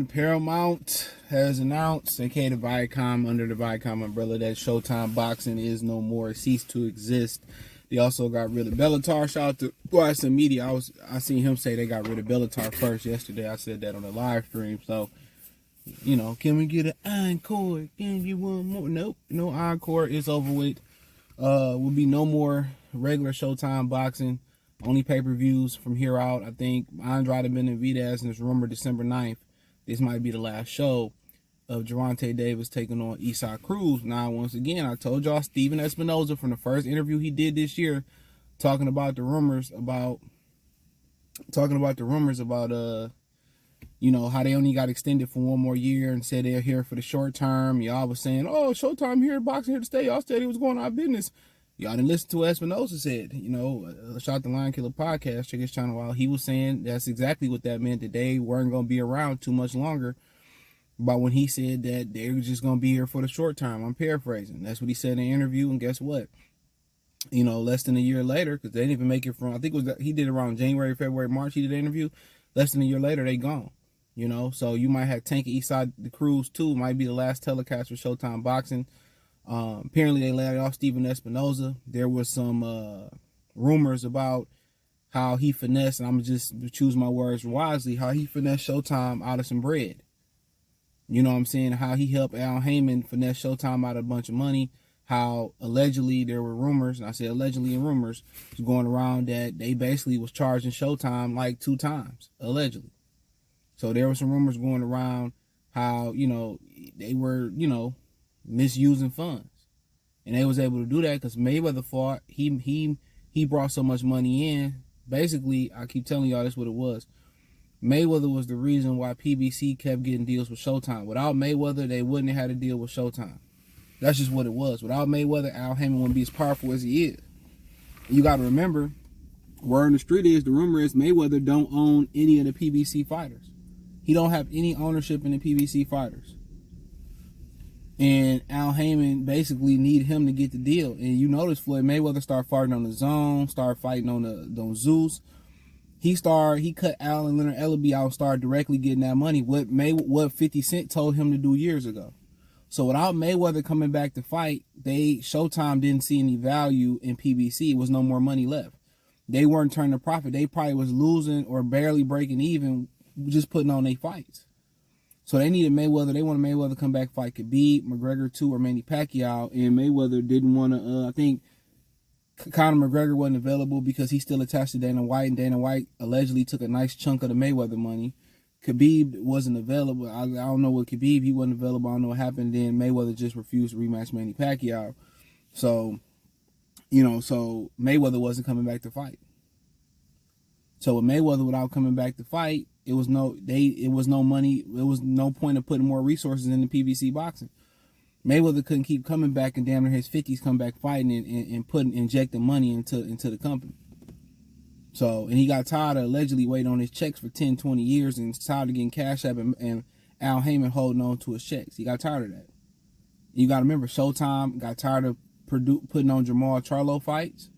Paramount has announced, aka the Viacom, under the Viacom umbrella, that Showtime boxing is no more, ceased to exist. They also got rid of Bellator. Shout out to some media. I seen him say they got rid of Bellator first yesterday. I said that on the live stream. So, can we get an encore? Can you one more? Nope, no encore. It's over with. Will be no more regular Showtime boxing. Only pay-per-views from here out. I think Andrade Benavidez, and it's rumored December 9th. This might be the last show of Gervonta Davis taking on Isaac Cruz. Now, once again, I told y'all Steven Espinoza from the first interview he did this year, talking about the rumors about how they only got extended for one more year and said they're here for the short term. Y'all was saying, oh, Showtime here, boxing here to stay. Y'all said it was going out of business. Y'all didn't listen to what Espinoza said. Shout the Lion Killer podcast. Check his channel out. He was saying that's exactly what that meant, that they weren't going to be around too much longer. But when he said that they were just going to be here for the short term, I'm paraphrasing. That's what he said in the interview. And guess what? Less than a year later, because they didn't even make it from, I think it was, he did around January, February, March, he did the interview. Less than a year later, they gone. So you might have Tank Eastside the Cruz too. Might be the last telecast for Showtime boxing. Apparently they laid off Steven Espinoza. There was some rumors about how he finessed, and I'm just choose my words wisely, how he finessed Showtime out of some bread. You know what I'm saying? How he helped Al Heyman finesse Showtime out of a bunch of money. How allegedly there were rumors, and I say allegedly and rumors, was going around that they basically was charging Showtime like 2 times, allegedly. So there were some rumors going around how, they were, misusing funds. And they was able to do that because Mayweather fought. He brought so much money in. Basically, I keep telling y'all this what it was. Mayweather was the reason why PBC kept getting deals with Showtime. Without Mayweather, they wouldn't have had a deal with Showtime. That's just what it was. Without Mayweather, Al Heyman wouldn't be as powerful as he is. You got to remember, word on the street is, the rumor is Mayweather don't own any of the PBC fighters. He don't have any ownership in the PBC fighters. And Al Heyman basically need him to get the deal. And you notice Floyd Mayweather started fighting on the Zone, started fighting on Zeus. He cut Al and Leonard Ellaby out and started directly getting that money. What 50 Cent told him to do years ago. So without Mayweather coming back to fight, Showtime didn't see any value in PBC. It was no more money left. They weren't turning a profit. They probably was losing or barely breaking even, just putting on their fights. So they needed Mayweather. They wanted Mayweather to come back, fight Khabib, McGregor 2, or Manny Pacquiao. And Mayweather didn't want to, I think Conor McGregor wasn't available because he's still attached to Dana White. And Dana White allegedly took a nice chunk of the Mayweather money. Khabib wasn't available. I don't know what Khabib, he wasn't available. I don't know what happened then. Mayweather just refused to rematch Manny Pacquiao. So, so Mayweather wasn't coming back to fight. So with Mayweather without coming back to fight, it was no money. It was no point of putting more resources into PBC boxing. Mayweather couldn't keep coming back and damn near his 50s come back fighting and injecting money into the company. So, and he got tired of allegedly waiting on his checks for 10, 20 years and tired of getting Cash App and Al Heyman holding on to his checks. He got tired of that. You got to remember, Showtime got tired of putting on Jamal Charlo fights.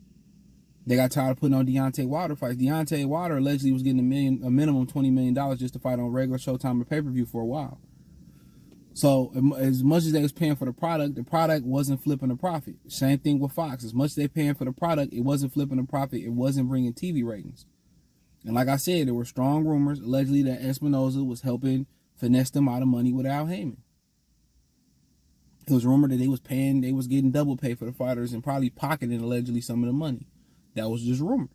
They got tired of putting on Deontay Wilder fights. Deontay Wilder allegedly was getting a minimum $20 million just to fight on regular Showtime or pay-per-view for a while. So as much as they was paying for the product wasn't flipping a profit. Same thing with Fox. As much as they paying for the product, it wasn't flipping a profit. It wasn't bringing TV ratings. And like I said, there were strong rumors allegedly that Espinoza was helping finesse them out of money with Al Heyman. It was rumored that they was getting double pay for the fighters and probably pocketing allegedly some of the money. That was just rumors.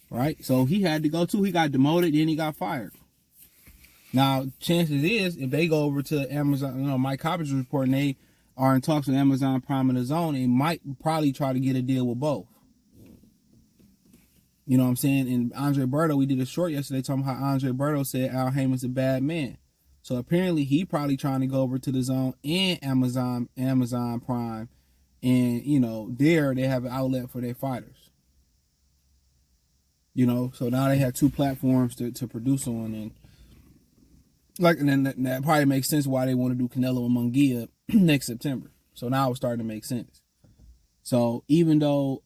Right? So he had to go too. He got demoted, then he got fired. Now, chances is, if they go over to Amazon, Mike Coppers was reporting they are in talks with Amazon Prime and the Zone, they might probably try to get a deal with both. You know what I'm saying? And Andre Berto, we did a short yesterday talking about how Andre Berto said Al Heyman's a bad man. So apparently he probably trying to go over to the Zone and Amazon Prime. And, there they have an outlet for their fighters. So now they have 2 platforms to produce on. And then that probably makes sense why they want to do Canelo and Munguia next September. So now it's starting to make sense. So even though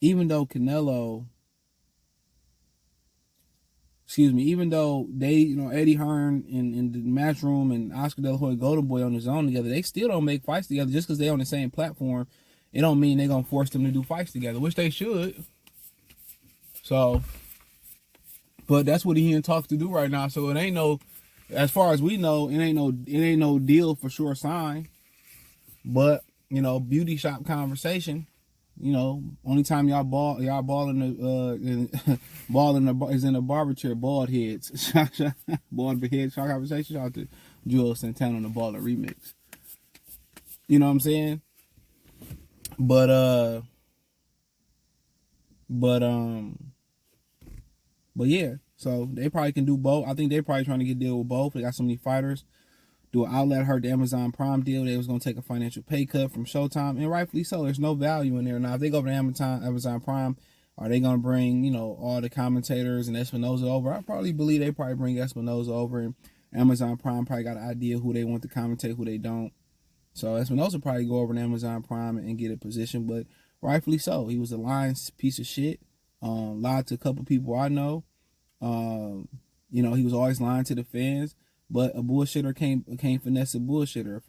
Canelo excuse me, even though they, Eddie Hearn in the Matchroom and Oscar De La Hoya Golden Boy on his own together, they still don't make fights together just because they on the same platform. It don't mean they're gonna force them to do fights together, which they should. So, but that's what he in talks to do right now. So it ain't no, as far as we know, it ain't no deal for sure signed. But beauty shop conversation. Only time y'all ball in the is in the barber chair, bald heads. Bald head shot conversation. Shout out to Joel Santana on the Baller remix. You know what I'm saying? But yeah. So they probably can do both. I think they probably trying to get a deal with both. They got so many fighters. Do an outlet hurt the Amazon Prime deal. They was going to take a financial pay cut from Showtime, and rightfully so. There's no value in there. Now, if they go over to Amazon Prime, are they going to bring, all the commentators and Espinoza over? I probably believe they probably bring Espinoza over, and Amazon Prime probably got an idea who they want to commentate, who they don't. So Espinoza probably go over to Amazon Prime and get a position, but rightfully so. He was a lying piece of shit. Lied to a couple people I know. He was always lying to the fans. But a bullshitter can't finesse a bullshitter.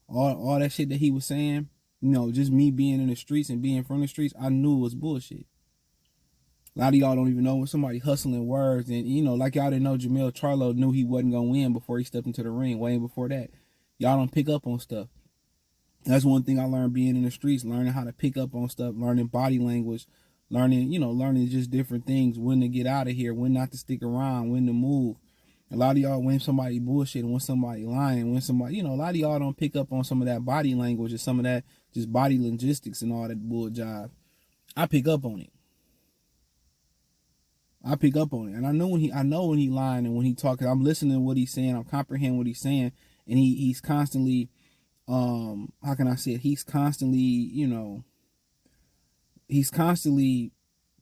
All that shit that he was saying, just me being in the streets and being from the streets, I knew it was bullshit. A lot of y'all don't even know when somebody hustling words. And, like y'all didn't know Jamel Charlo knew he wasn't going to win before he stepped into the ring, way before that. Y'all don't pick up on stuff. That's one thing I learned being in the streets, learning how to pick up on stuff, learning body language, learning just different things, when to get out of here, when not to stick around, when to move. A lot of y'all, when somebody bullshit, when somebody lying, when somebody, a lot of y'all don't pick up on some of that body language and some of that just body logistics and all that bull jive. I pick up on it. And I know when he lying and when he talking. I'm listening to what he's saying. I'm comprehending what he's saying, and he's constantly, how can I say it? He's constantly,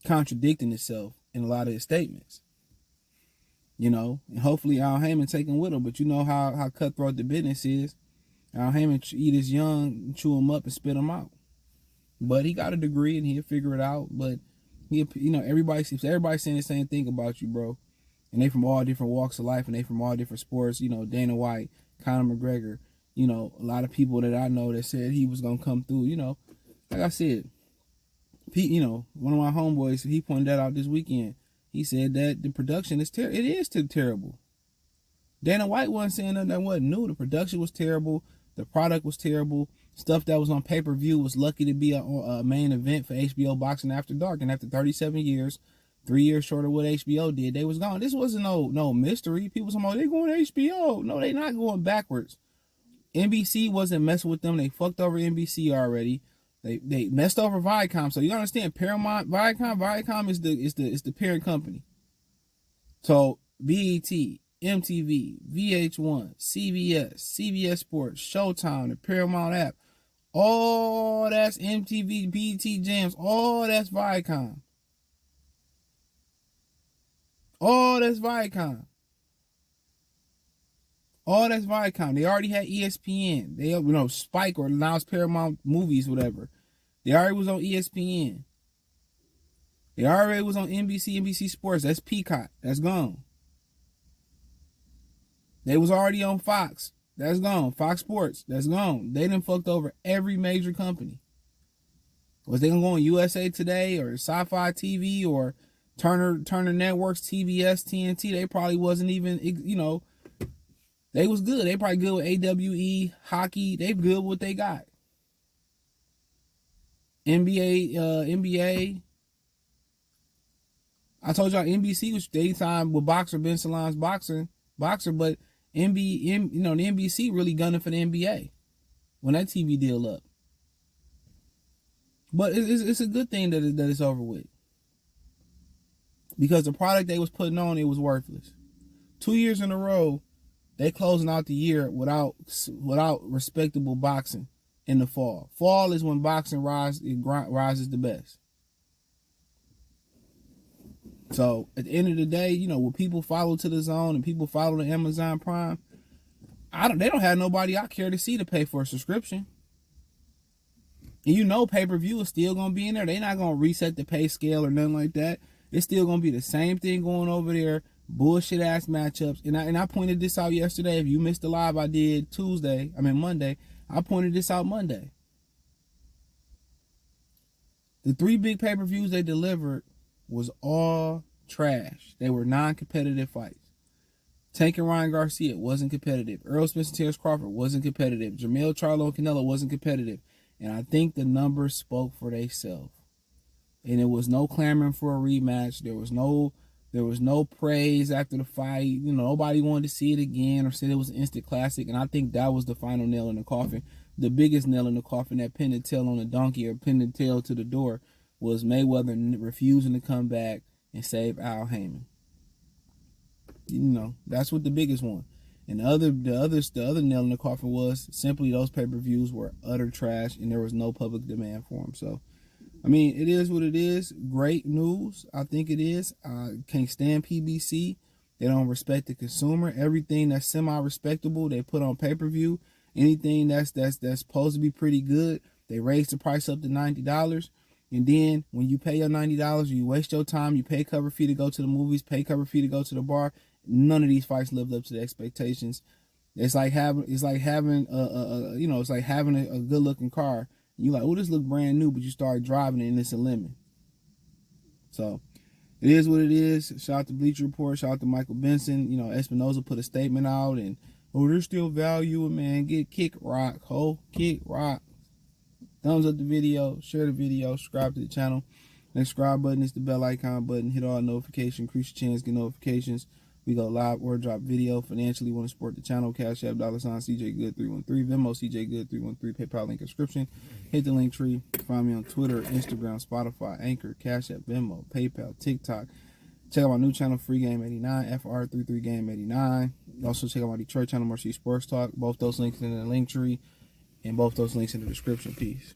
contradicting himself in a lot of his statements. And hopefully Al Heyman take him with him. But you know how cutthroat the business is. Al Heyman eat his young, chew him up, and spit him out. But he got a degree and he'll figure it out. But everybody's saying the same thing about you, bro. And they from all different walks of life, and they from all different sports. Dana White, Conor McGregor. A lot of people that I know that said he was gonna come through. Like I said, Pete. One of my homeboys, he pointed that out this weekend. He said that the production is terrible. It is terrible. Dana White wasn't saying nothing that wasn't new. The production was terrible. The product was terrible. Stuff that was on pay-per-view was lucky to be a main event for HBO Boxing After Dark. And after 37 years, 3 years short of what HBO did, they was gone. This wasn't no mystery. People saying, they going to HBO. No, they not going backwards. NBC wasn't messing with them. They fucked over NBC already. They messed over Viacom. So you understand, Paramount, Viacom is the parent company. So BET, MTV, VH1, CBS Sports, Showtime, the Paramount app, all that's MTV, BET Jams, all that's Viacom. All that's Viacom. They already had ESPN. They, Spike, or now it's Paramount Movies, whatever. They already was on ESPN. They already was on NBC Sports. That's Peacock. That's gone. They was already on Fox. That's gone. Fox Sports. That's gone. They done fucked over every major company. Was they gonna go on USA Today or Sci-Fi TV or Turner Networks, TBS, TNT? They probably wasn't even, they was good. They probably good with AWE, hockey. They good with what they got. NBA. I told y'all NBC was daytime with Ben Salon's boxer, but the NBC really gunning for the NBA when that TV deal up. But it's a good thing that it's over with, because the product they was putting on, it was worthless. 2 years in a row, they closing out the year without respectable boxing in the fall. Fall is when boxing rises the best. So at the end of the day, when people follow to the zone and people follow the Amazon Prime, they don't have nobody I care to see to pay for a subscription. And pay-per-view is still gonna be in there. They're not gonna reset the pay scale or nothing like that. It's still gonna be the same thing going over there bullshit ass matchups. And I pointed this out yesterday. If you missed the live I did Monday, I pointed this out Monday. The 3 big pay-per-views they delivered was all trash. They were non-competitive fights. Tank and Ryan Garcia wasn't competitive. Earl Spence and Terrence Crawford wasn't competitive. Jermell Charlo and Canelo wasn't competitive. And I think the numbers spoke for themselves. And there was no clamoring for a rematch. There was no praise after the fight. You know, nobody wanted to see it again or said it was an instant classic. And I think that was the final nail in the coffin. The biggest nail in the coffin that pinned the tail on the donkey or pinned the tail to the door was Mayweather refusing to come back and save Al Heyman. You know, that's what the biggest one. And the other nail in the coffin was simply those pay-per-views were utter trash and there was no public demand for them. So, I mean, it is what it is. Great news. I think it is. Can't stand PBC. They don't respect the consumer. Everything that's semi-respectable, they put on pay-per-view. Anything that's supposed to be pretty good, they raise the price up to $90. And then when you pay your $90, you waste your time. You pay cover fee to go to the movies, pay cover fee to go to the bar. None of these fights lived up to the expectations. It's like having a good looking car. You like, oh, this look brand new, but you start driving it and it's a lemon. So it is what it is. Shout out to Bleacher Report. Shout out to Michael Benson. You know, Espinoza put a statement out and, oh, there's still value, man. Get kick rock, ho. Kick rock. Thumbs up the video, share the video, subscribe to the channel. The subscribe button is the bell icon button. Hit all notifications, increase your chance, get notifications. We go live or drop video. Financially, want to support the channel. Cash App, $CJ Good 313. Venmo, CJ Good 313. PayPal link description. Hit the link tree. Find me on Twitter, Instagram, Spotify, Anchor, Cash App, Venmo, PayPal, TikTok. Check out my new channel, Free Game 89, FR33 Game 89. Also check out my Detroit channel, Mercy Sports Talk. Both those links in the link tree and both those links in the description. Peace.